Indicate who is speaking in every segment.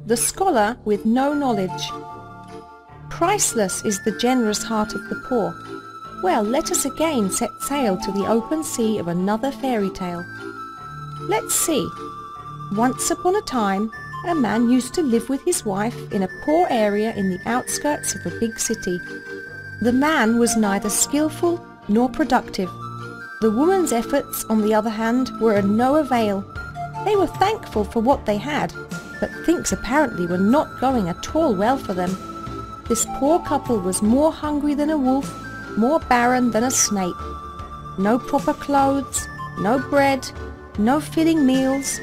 Speaker 1: the scholar with no knowledge. Priceless is the generous heart of the poor. Well, let us again set sail to the open sea of another fairy tale. Let's see. Once upon a time, a man used to live with his wife in a poor area in the outskirts of a big city. The man was neither skillful nor productive. The woman's efforts, on the other hand, were of no avail. They were thankful for what they had, but things apparently were not going at all well for them. This poor couple was more hungry than a wolf, more barren than a snake. No proper clothes, no bread, no filling meals.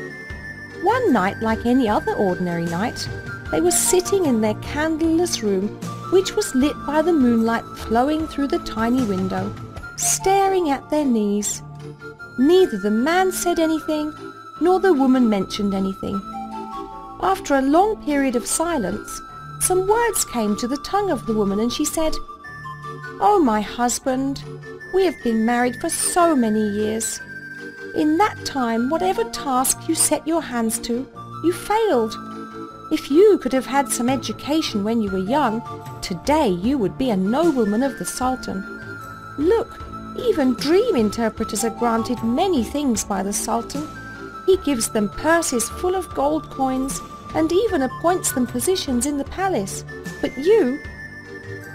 Speaker 1: One night, like any other ordinary night, they were sitting in their candleless room, which was lit by the moonlight flowing through the tiny window, staring at their knees. Neither the man said anything, nor the woman mentioned anything. After a long period of silence, some words came to the tongue of the woman, and she said, "Oh, my husband, we have been married for so many years. In that time, whatever task you set your hands to, you failed. If you could have had some education when you were young, today you would be a nobleman of the Sultan. Look, even dream interpreters are granted many things by the Sultan. He gives them purses full of gold coins and even appoints them positions in the palace. But you—"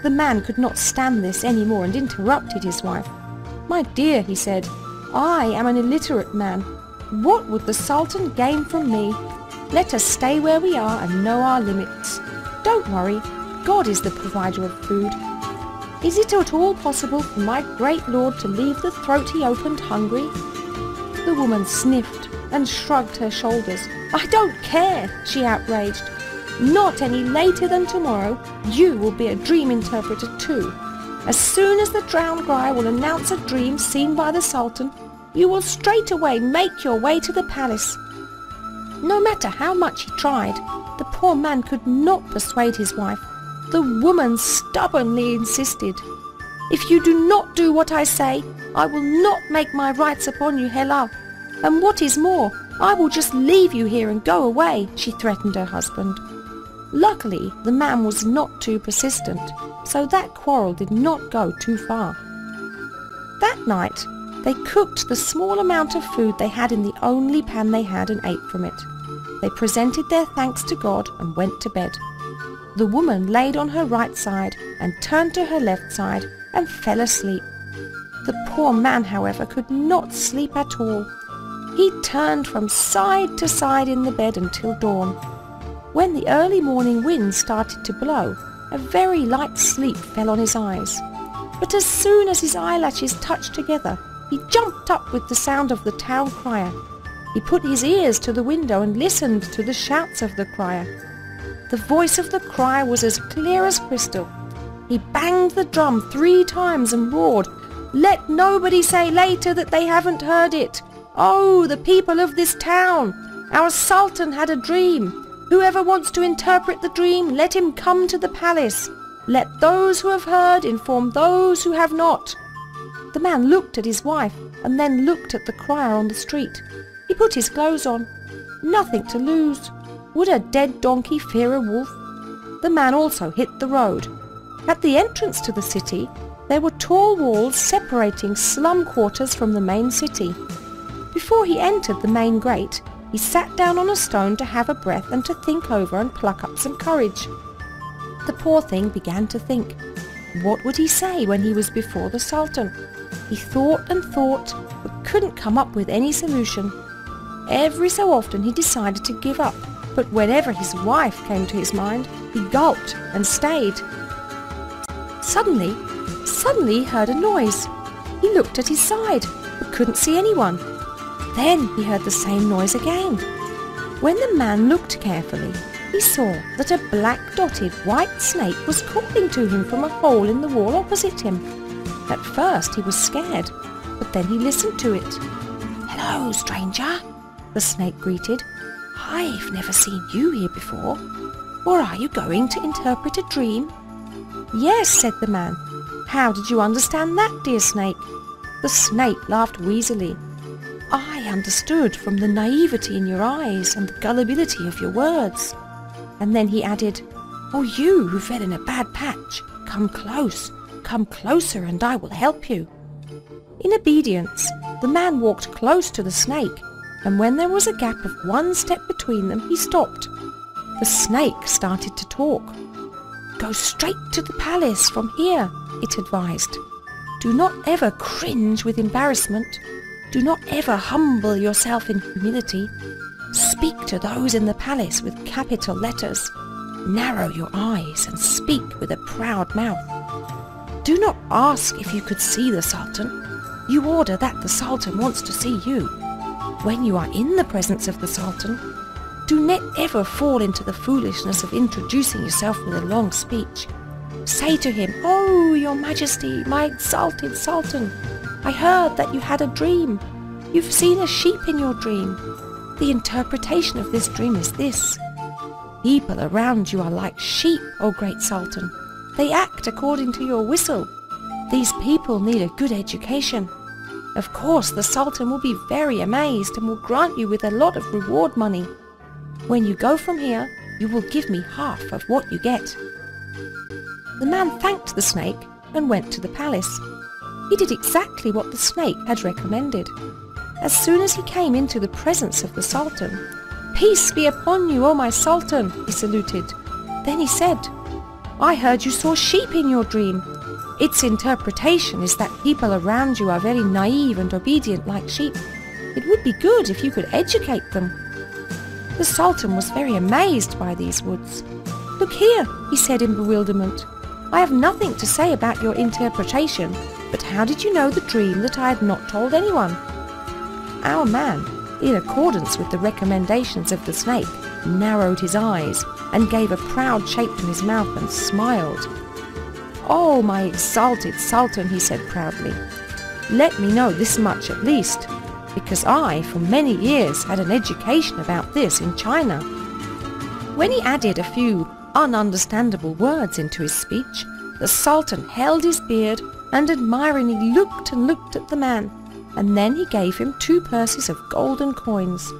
Speaker 1: The man could not stand this any more and interrupted his wife. "My dear," he said, "I am an illiterate man. What would the Sultan gain from me? Let us stay where we are and know our limits. Don't worry, God is the provider of food. Is it at all possible for my great lord to leave the throat he opened hungry?" The woman sniffed and shrugged her shoulders. "I don't care," she outraged. "Not any later than tomorrow, you will be a dream interpreter too. As soon as the drowned cry will announce a dream seen by the Sultan, you will straight away make your way to the palace." No matter how much he tried, the poor man could not persuade his wife. The woman stubbornly insisted. "If you do not do what I say, I will not make my rights upon you, Hela. And what is more, I will just leave you here and go away," she threatened her husband. Luckily, the man was not too persistent, so that quarrel did not go too far. That night, they cooked the small amount of food they had in the only pan they had and ate from it. They presented their thanks to God and went to bed. The woman laid on her right side and turned to her left side and fell asleep. The poor man, however, could not sleep at all. He turned from side to side in the bed until dawn. When the early morning wind started to blow, a very light sleep fell on his eyes. But as soon as his eyelashes touched together, he jumped up with the sound of the town crier. He put his ears to the window and listened to the shouts of the crier. The voice of the crier was as clear as crystal. He banged the drum 3 times and roared, "Let nobody say later that they haven't heard it. Oh, the people of this town! Our Sultan had a dream. Whoever wants to interpret the dream, let him come to the palace. Let those who have heard inform those who have not." The man looked at his wife and then looked at the crier on the street. He put his clothes on. Nothing to lose. Would a dead donkey fear a wolf? The man also hit the road. At the entrance to the city, there were tall walls separating slum quarters from the main city. Before he entered the main gate, he sat down on a stone to have a breath and to think over and pluck up some courage. The poor thing began to think. What would he say when he was before the Sultan? He thought and thought, but couldn't come up with any solution. Every so often he decided to give up, but whenever his wife came to his mind, he gulped and stayed. Suddenly he heard a noise. He looked at his side, but couldn't see anyone. Then he heard the same noise again. When the man looked carefully, he saw that a black-dotted white snake was calling to him from a hole in the wall opposite him. At first he was scared, but then he listened to it. "Hello, stranger," the snake greeted. "I've never seen you here before. Or are you going to interpret a dream?" "Yes," said the man. "How did you understand that, dear snake?" The snake laughed wheezily. "I understood from the naivety in your eyes and the gullibility of your words. and then he added, "Oh, you who fell in a bad patch, come closer and I will help you." In obedience, the man walked close to the snake, and when there was a gap of 1 step between them, he stopped. The snake started to talk. "Go straight to the palace from here," it advised. "Do not ever cringe with embarrassment. Do not ever humble yourself in humility. Speak to those in the palace with capital letters. Narrow your eyes and speak with a proud mouth. Do not ask if you could see the Sultan. You order that the Sultan wants to see you. When you are in the presence of the Sultan, do not ever fall into the foolishness of introducing yourself with a long speech. Say to him, 'Oh, your Majesty, my exalted Sultan, I heard that you had a dream. You've seen a sheep in your dream. The interpretation of this dream is this. People around you are like sheep, O great Sultan. They act according to your whistle. These people need a good education. Of course, the Sultan will be very amazed and will grant you with a lot of reward money. When you go from here, you will give me half of what you get.'" The man thanked the snake and went to the palace. He did exactly what the snake had recommended. As soon as he came into the presence of the Sultan, "Peace be upon you, O my Sultan," he saluted. Then he said, "I heard you saw sheep in your dream. Its interpretation is that people around you are very naive and obedient like sheep. It would be good if you could educate them." The Sultan was very amazed by these words. "Look here," he said in bewilderment. "I have nothing to say about your interpretation, but how did you know the dream that I had not told anyone?" Our man, in accordance with the recommendations of the snake, narrowed his eyes and gave a proud shape to his mouth and smiled. "Oh, my exalted Sultan," he said proudly, "let me know this much at least, because I, for many years, had an education about this in China." When he added a few ununderstandable words into his speech, the Sultan held his beard and admiringly looked and looked at the man, and then he gave him 2 purses of golden coins.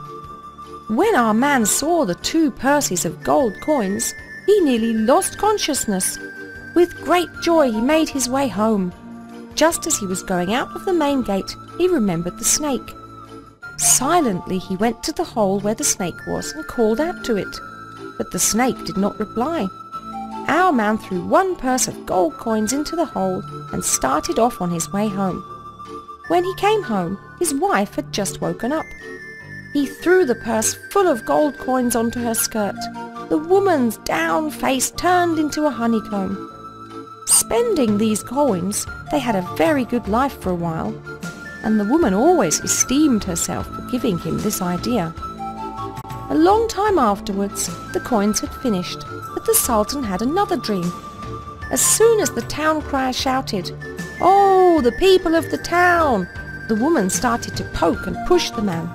Speaker 1: When our man saw the 2 purses of gold coins, he nearly lost consciousness. With great joy he made his way home. Just as he was going out of the main gate, he remembered the snake. Silently he went to the hole where the snake was and called out to it, but the snake did not reply. Our man threw 1 purse of gold coins into the hole and started off on his way home. When he came home, his wife had just woken up. He threw the purse full of gold coins onto her skirt. The woman's down face turned into a honeycomb. Spending these coins, they had a very good life for a while, and the woman always esteemed herself for giving him this idea. A long time afterwards, the coins had finished, but the Sultan had another dream. As soon as the town crier shouted, "Oh, the people of the town!" the woman started to poke and push the man.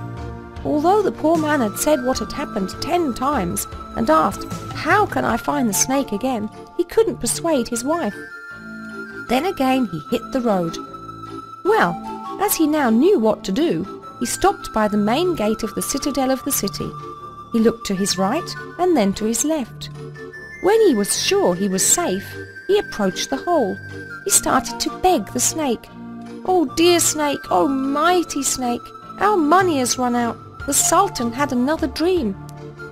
Speaker 1: Although the poor man had said what had happened 10 times and asked, "How can I find the snake again?" he couldn't persuade his wife. Then again he hit the road. Well, as he now knew what to do, he stopped by the main gate of the citadel of the city. He looked to his right and then to his left. When he was sure he was safe, he approached the hole. He started to beg the snake. "Oh dear snake, oh mighty snake, our money has run out. The Sultan had another dream.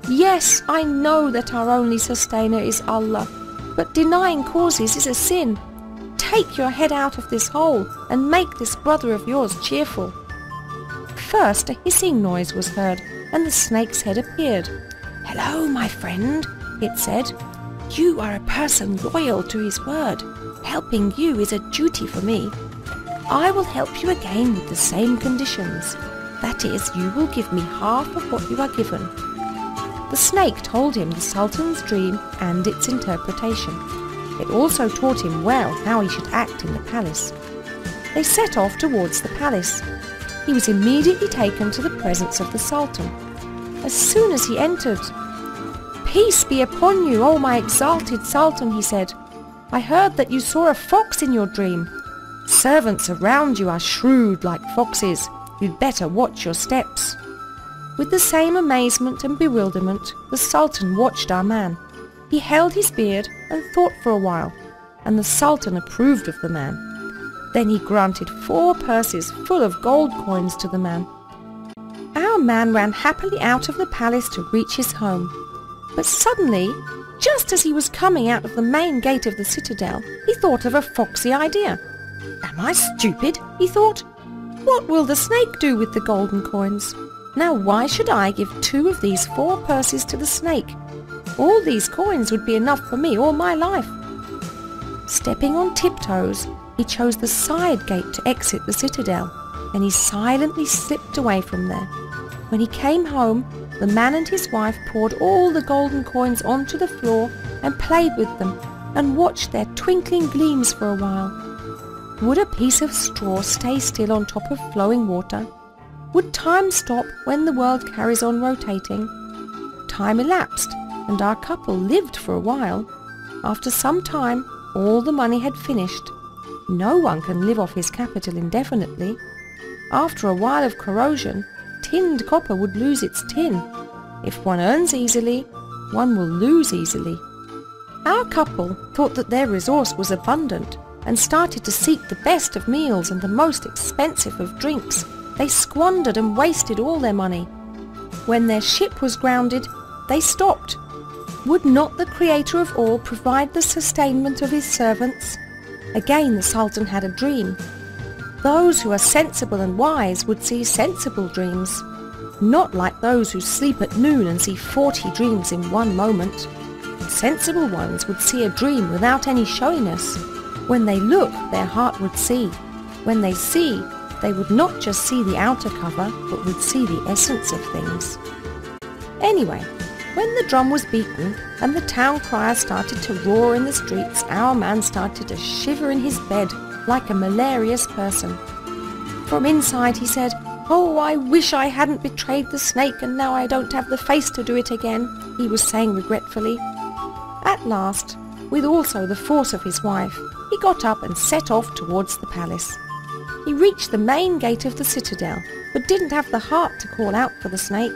Speaker 1: Yes, I know that our only sustainer is Allah, but denying causes is a sin. Take your head out of this hole and make this brother of yours cheerful." First a hissing noise was heard and the snake's head appeared. "Hello, my friend," it said. "You are a person loyal to his word. Helping you is a duty for me. I will help you again with the same conditions. That is, you will give me half of what you are given." The snake told him the Sultan's dream and its interpretation. It also taught him well how he should act in the palace. They set off towards the palace. He was immediately taken to the presence of the Sultan. As soon as he entered, "Peace be upon you, O my exalted Sultan," he said. "I heard that you saw a fox in your dream. Servants around you are shrewd like foxes. You'd better watch your steps." With the same amazement and bewilderment, the Sultan watched our man. He held his beard and thought for a while, and the Sultan approved of the man. Then he granted 4 purses full of gold coins to the man. Our man ran happily out of the palace to reach his home. But suddenly, just as he was coming out of the main gate of the citadel, he thought of a foxy idea. "Am I stupid?" he thought. "What will the snake do with the golden coins? Now why should I give 2 of these 4 purses to the snake? All these coins would be enough for me all my life." Stepping on tiptoes, he chose the side gate to exit the citadel, and he silently slipped away from there. When he came home, the man and his wife poured all the golden coins onto the floor and played with them and watched their twinkling gleams for a while. Would a piece of straw stay still on top of flowing water? Would time stop when the world carries on rotating? Time elapsed, and our couple lived for a while. After some time, all the money had finished. No one can live off his capital indefinitely. After a while of corrosion, tinned copper would lose its tin. If one earns easily, one will lose easily. Our couple thought that their resource was abundant and started to seek the best of meals and the most expensive of drinks. They squandered and wasted all their money. When their ship was grounded, they stopped. Would not the Creator of all provide the sustainment of his servants? Again the Sultan had a dream. Those who are sensible and wise would see sensible dreams, not like those who sleep at noon and see 40 dreams in one moment. Sensible ones would see a dream without any showiness. When they look, their heart would see. When they see, they would not just see the outer cover, but would see the essence of things. Anyway, when the drum was beaten and the town crier started to roar in the streets, our man started to shiver in his bed like a malarious person. From inside he said, "Oh, I wish I hadn't betrayed the snake, and now I don't have the face to do it again," he was saying regretfully. At last, with also the force of his wife, he got up and set off towards the palace. He reached the main gate of the citadel, but didn't have the heart to call out for the snake.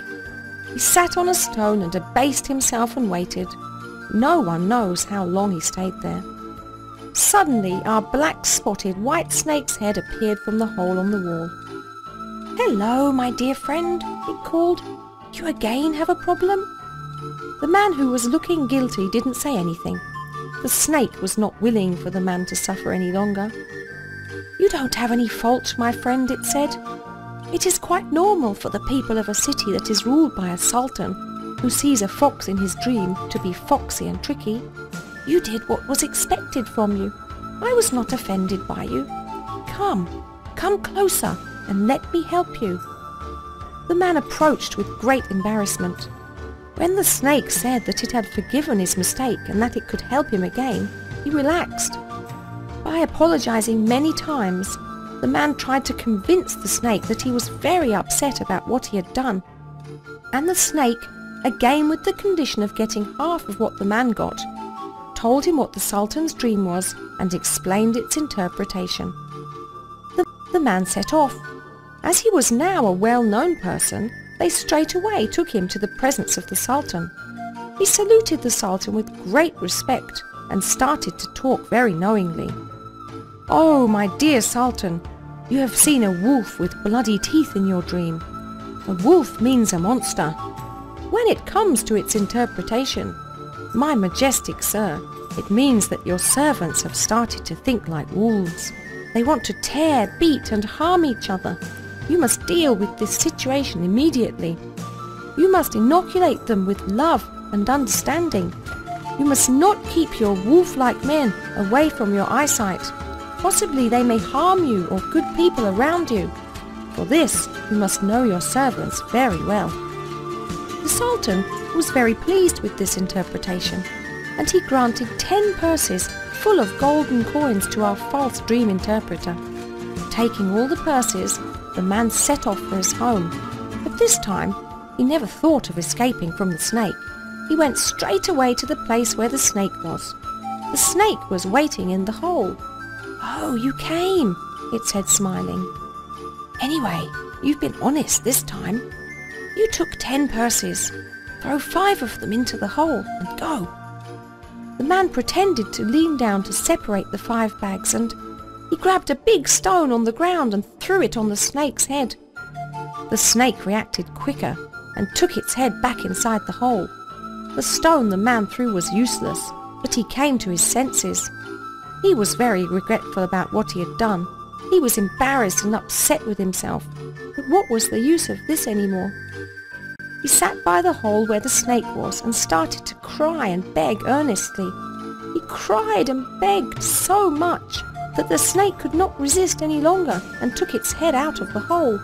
Speaker 1: He sat on a stone and abased himself and waited. No one knows how long he stayed there. Suddenly, our black-spotted white snake's head appeared from the hole on the wall. "Hello, my dear friend," it called. "You again have a problem?" The man who was looking guilty didn't say anything. The snake was not willing for the man to suffer any longer. "You don't have any fault, my friend," it said. "It is quite normal for the people of a city that is ruled by a sultan, who sees a fox in his dream, to be foxy and tricky. You did what was expected from you. I was not offended by you. Come closer, and let me help you." The man approached with great embarrassment. When the snake said that it had forgiven his mistake and that it could help him again, he relaxed. By apologizing many times, the man tried to convince the snake that he was very upset about what he had done. And the snake, again with the condition of getting half of what the man got, told him what the Sultan's dream was and explained its interpretation. The man set off. As he was now a well-known person, they straight away took him to the presence of the Sultan. He saluted the Sultan with great respect and started to talk very knowingly. "Oh, my dear Sultan, you have seen a wolf with bloody teeth in your dream. A wolf means a monster. When it comes to its interpretation, my majestic sir, it means that your servants have started to think like wolves. They want to tear, beat and harm each other. You must deal with this situation immediately. You must inoculate them with love and understanding. You must not keep your wolf-like men away from your eyesight. Possibly they may harm you or good people around you. For this, you must know your servants very well." The Sultan was very pleased with this interpretation, and he granted 10 purses full of golden coins to our false dream interpreter. Taking all the purses, the man set off for his home. But this time, he never thought of escaping from the snake. He went straight away to the place where the snake was. The snake was waiting in the hole. "Oh, you came," it said, smiling. "Anyway, you've been honest this time. You took 10 purses. Throw 5 of them into the hole and go." The man pretended to lean down to separate the 5 bags, and he grabbed a big stone on the ground and threw it on the snake's head. The snake reacted quicker and took its head back inside the hole. The stone the man threw was useless, but he came to his senses. He was very regretful about what he had done. He was embarrassed and upset with himself. But what was the use of this anymore? He sat by the hole where the snake was and started to cry and beg earnestly. He cried and begged so much that the snake could not resist any longer and took its head out of the hole.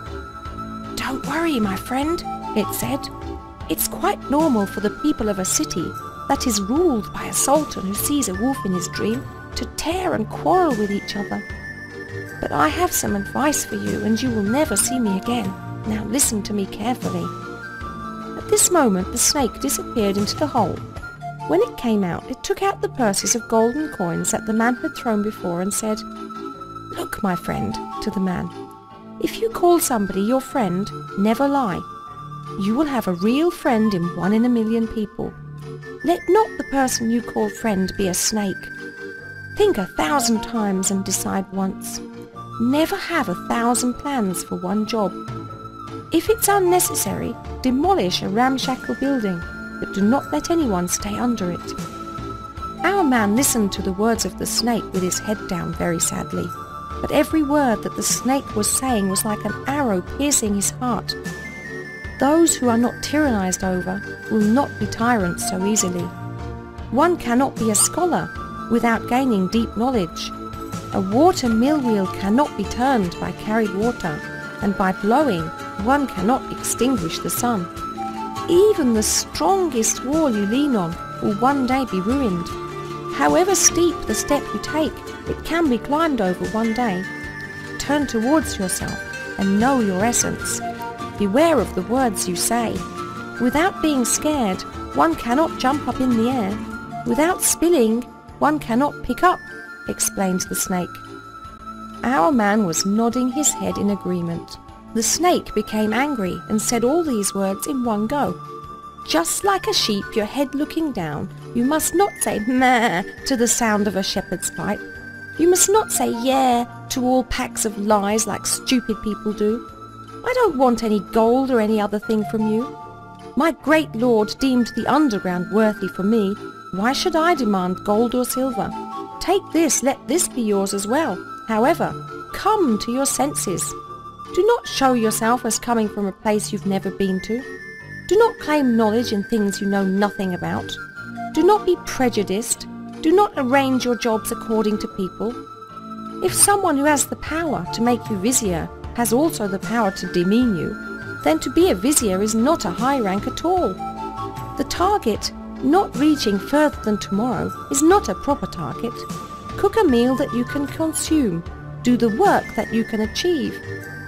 Speaker 1: "Don't worry, my friend," it said. "It's quite normal for the people of a city that is ruled by a sultan who sees a wolf in his dream to tear and quarrel with each other. But I have some advice for you, and you will never see me again. Now listen to me carefully." At this moment the snake disappeared into the hole. When it came out, it took out the purses of golden coins that the man had thrown before and said, "Look, my friend," to the man, "if you call somebody your friend, never lie. You will have a real friend in 1 in a million people. Let not the person you call friend be a snake. Think 1,000 times and decide once. Never have 1,000 plans for one job. If it's unnecessary, demolish a ramshackle building, but do not let anyone stay under it." Our man listened to the words of the snake with his head down very sadly, but every word that the snake was saying was like an arrow piercing his heart. Those who are not tyrannized over will not be tyrants so easily. One cannot be a scholar without gaining deep knowledge. A water mill wheel cannot be turned by carried water, and by blowing one cannot extinguish the sun. Even the strongest wall you lean on will one day be ruined. However steep the step you take, it can be climbed over one day. Turn towards yourself and know your essence. Beware of the words you say. Without being scared, one cannot jump up in the air. Without spilling, one cannot pick up, explained the snake. Our man was nodding his head in agreement. The snake became angry and said all these words in one go. "Just like a sheep, your head looking down, you must not say meh to the sound of a shepherd's pipe. You must not say yeah to all packs of lies like stupid people do. I don't want any gold or any other thing from you. My great lord deemed the underground worthy for me. Why should I demand gold or silver? Take this, let this be yours as well. However, come to your senses. Do not show yourself as coming from a place you've never been to. Do not claim knowledge in things you know nothing about. Do not be prejudiced. Do not arrange your jobs according to people. If someone who has the power to make you vizier has also the power to demean you, then to be a vizier is not a high rank at all. The target, not reaching further than tomorrow, is not a proper target. Cook a meal that you can consume. Do the work that you can achieve.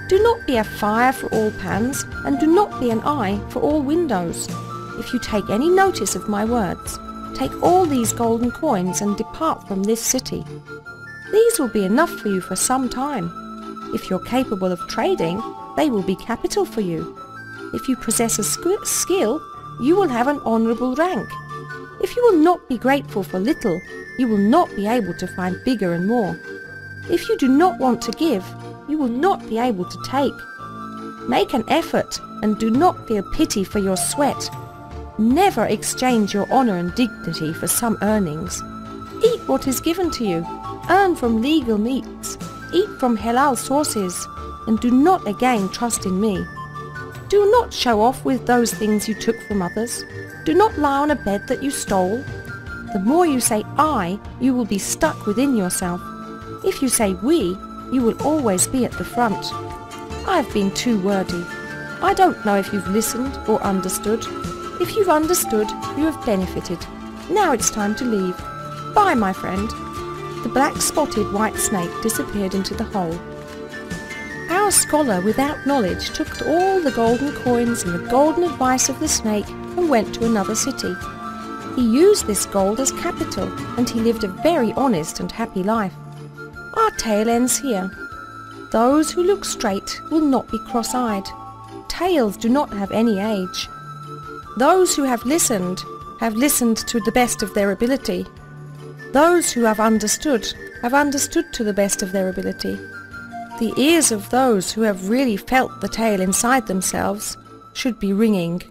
Speaker 1: Do not be a fire for all pans, and do not be an eye for all windows. If you take any notice of my words, take all these golden coins and depart from this city. These will be enough for you for some time. If you're capable of trading, they will be capital for you. If you possess a skill, you will have an honourable rank. If you will not be grateful for little, you will not be able to find bigger and more. If you do not want to give, you will not be able to take. Make an effort and do not feel pity for your sweat. Never exchange your honour and dignity for some earnings. Eat what is given to you. Earn from legal means. Eat from halal sources. And do not again trust in me. Do not show off with those things you took from others. Do not lie on a bed that you stole. The more you say I, you will be stuck within yourself. If you say we, you will always be at the front. I've been too wordy. I don't know if you've listened or understood. If you've understood, you have benefited. Now it's time to leave. Bye, my friend. The black-spotted white snake disappeared into the hole. Our scholar without knowledge took all the golden coins and the golden advice of the snake and went to another city. He used this gold as capital, and he lived a very honest and happy life. Our tale ends here. Those who look straight will not be cross-eyed. Tales do not have any age. Those who have listened to the best of their ability. Those who have understood to the best of their ability. The ears of those who have really felt the tale inside themselves should be ringing.